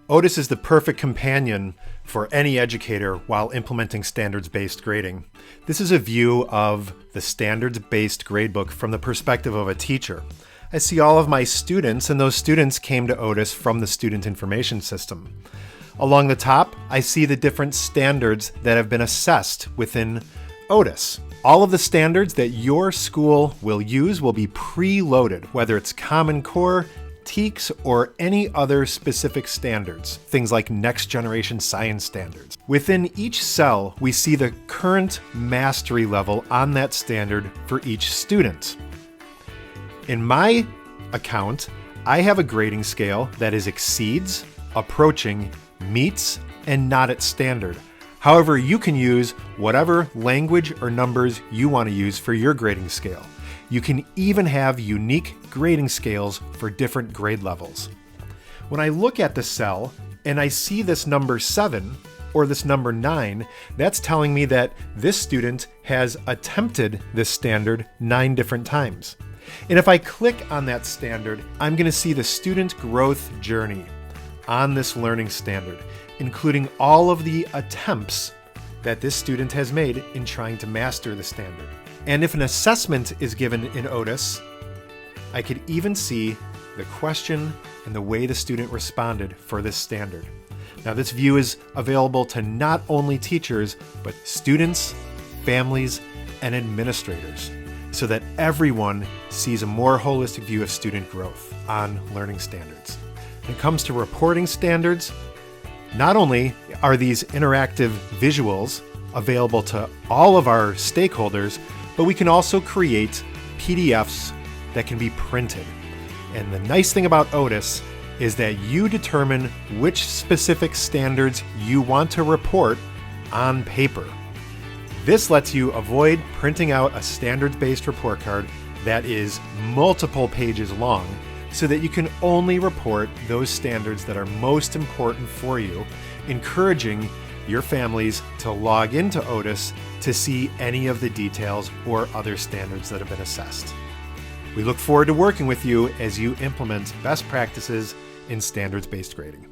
Otus is the perfect companion for any educator while implementing standards-based grading. This is a view of the standards-based gradebook from the perspective of a teacher. I see all of my students, and those students came to Otus from the Student Information System. Along the top, I see the different standards that have been assessed within Otus. All of the standards that your school will use will be preloaded, whether it's Common Core, TEKS, or any other specific standards, things like next generation science standards. Within each cell, we see the current mastery level on that standard for each student. In my account, I have a grading scale that is exceeds, approaching, meets, and not at standard. However, you can use whatever language or numbers you want to use for your grading scale. You can even have unique grading scales for different grade levels. When I look at the cell and I see this number 7 or this number 9, that's telling me that this student has attempted this standard 9 different times. And if I click on that standard, I'm going to see the student growth journey on this learning standard, including all of the attempts that this student has made in trying to master the standard. And if an assessment is given in Otus, I could even see the question and the way the student responded for this standard. Now, this view is available to not only teachers, but students, families, and administrators, so that everyone sees a more holistic view of student growth on learning standards. When it comes to reporting standards, not only are these interactive visuals available to all of our stakeholders, but we can also create PDFs that can be printed. And the nice thing about Otus is that you determine which specific standards you want to report on paper. This lets you avoid printing out a standards-based report card that is multiple pages long, so that you can only report those standards that are most important for you, encouraging your families to log into Otus to see any of the details or other standards that have been assessed. We look forward to working with you as you implement best practices in standards-based grading.